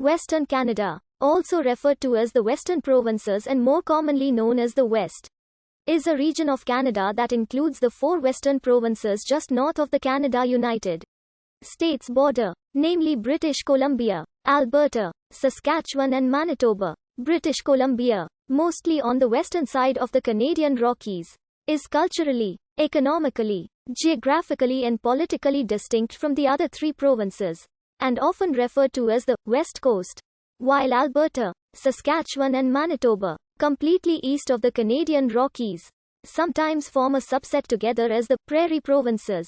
Western Canada, also referred to as the Western Provinces and more commonly known as the West, is a region of Canada that includes the 4 western provinces just north of the Canada United States border, namely British Columbia, Alberta, Saskatchewan and Manitoba. British Columbia, mostly on the western side of the Canadian Rockies, is culturally, economically, geographically and politically distinct from the other 3 provinces, and often referred to as the West Coast, while Alberta, Saskatchewan and Manitoba, completely east of the Canadian Rockies, sometimes form a subset together as the Prairie provinces.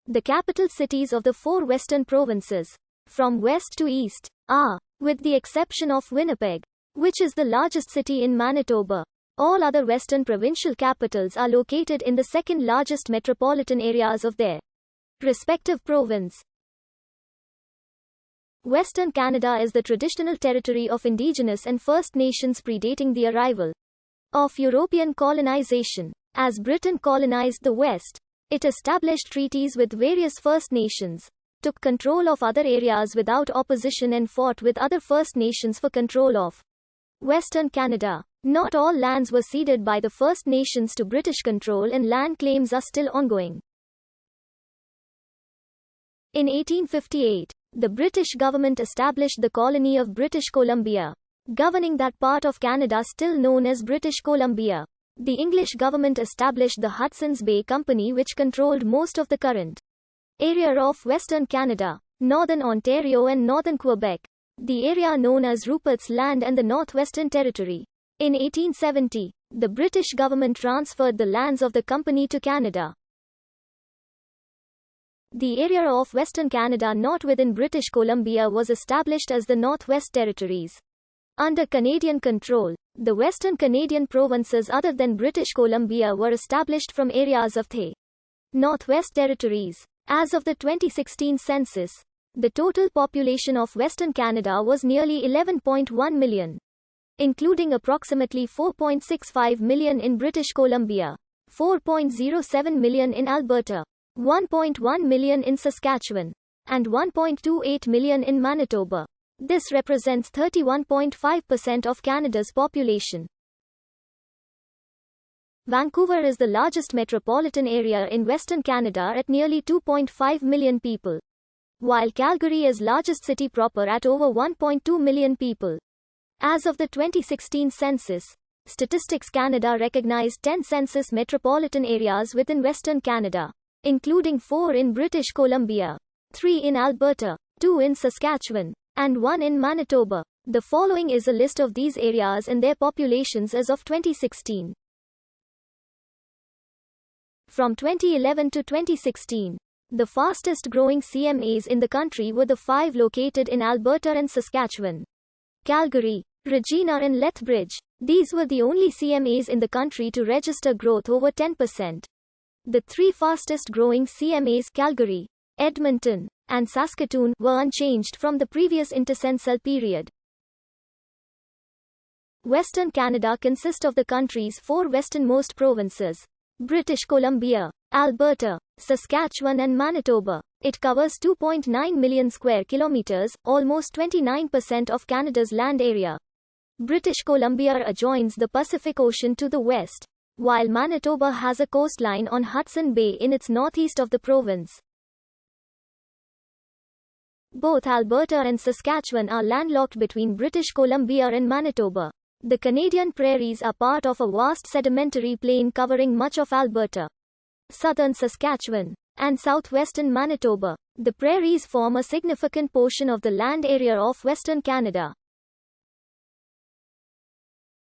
The capital cities of the 4 western provinces, from west to east, are, with the exception of Winnipeg, which is the largest city in Manitoba. All other western provincial capitals are located in the second largest metropolitan areas of their respective province. Western Canada is the traditional territory of Indigenous and First Nations predating the arrival of European colonization. As Britain colonized the West, it established treaties with various First Nations, took control of other areas without opposition and fought with other First Nations for control of Western Canada. Not all lands were ceded by the First Nations to British control and land claims are still ongoing. In 1858, the British government established the colony of British Columbia, governing that part of Canada still known as British Columbia. The English government established the Hudson's Bay Company, which controlled most of the current area of Western Canada, Northern Ontario and Northern Quebec, the area known as Rupert's Land and the Northwestern Territory. In 1870, the British government transferred the lands of the company to Canada. The area of Western Canada not within British Columbia was established as the Northwest Territories. Under Canadian control, the Western Canadian provinces other than British Columbia were established from areas of the Northwest Territories. As of the 2016 census, the total population of Western Canada was nearly 11.1 million, including approximately 4.65 million in British Columbia, 4.07 million in Alberta, 1.1 million in Saskatchewan, and 1.28 million in Manitoba. This represents 31.5% of Canada's population. Vancouver is the largest metropolitan area in Western Canada at nearly 2.5 million people, while Calgary is largest city proper at over 1.2 million people. As of the 2016 census, Statistics Canada recognized 10 census metropolitan areas within Western Canada, including 4 in British Columbia, 3 in Alberta, 2 in Saskatchewan, and 1 in Manitoba. The following is a list of these areas and their populations as of 2016. From 2011 to 2016, the fastest growing CMAs in the country were the 5 located in Alberta and Saskatchewan: Calgary, Regina and Lethbridge. These were the only CMAs in the country to register growth over 10%. The 3 fastest growing CMAs, Calgary, Edmonton, and Saskatoon, were unchanged from the previous intercensal period. Western Canada consists of the country's 4 westernmost provinces: British Columbia, Alberta, Saskatchewan and Manitoba. It covers 2.9 million square kilometers, almost 29% of Canada's land area. British Columbia adjoins the Pacific Ocean to the west, while Manitoba has a coastline on Hudson Bay in its northeast of the province. Both Alberta and Saskatchewan are landlocked between British Columbia and Manitoba. The Canadian Prairies are part of a vast sedimentary plain covering much of Alberta, southern Saskatchewan, and southwestern Manitoba. The prairies form a significant portion of the land area of Western Canada.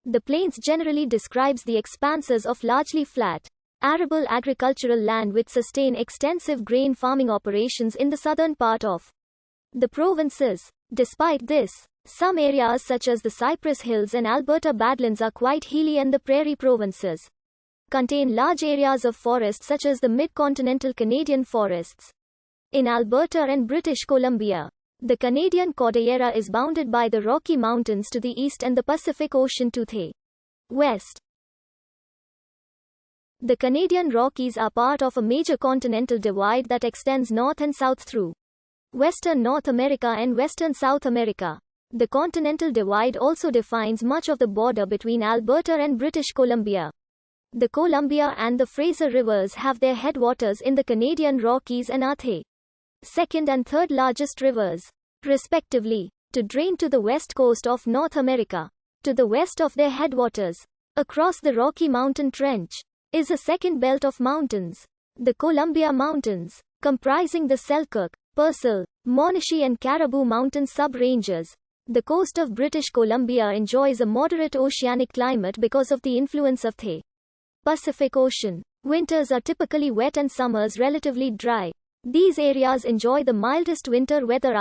The plains generally describes the expanses of largely flat, arable agricultural land which sustain extensive grain farming operations in the southern part of the provinces. Despite this, some areas such as the Cypress Hills and Alberta Badlands are quite hilly, and the prairie provinces contain large areas of forest such as the mid-continental Canadian forests. In Alberta and British Columbia, the Canadian Cordillera is bounded by the Rocky Mountains to the east and the Pacific Ocean to the west. The Canadian Rockies are part of a major continental divide that extends north and south through Western North America and Western South America. The continental divide also defines much of the border between Alberta and British Columbia. The Columbia and the Fraser rivers have their headwaters in the Canadian Rockies and are the second and third largest rivers, respectively, to drain to the west coast of North America. To the west of their headwaters, across the Rocky Mountain Trench, is a second belt of mountains, the Columbia Mountains, comprising the Selkirk, Purcell, Monashi and Caribou Mountain sub-ranges. The coast of British Columbia enjoys a moderate oceanic climate because of the influence of the Pacific Ocean. Winters are typically wet and summers relatively dry. These areas enjoy the mildest winter weather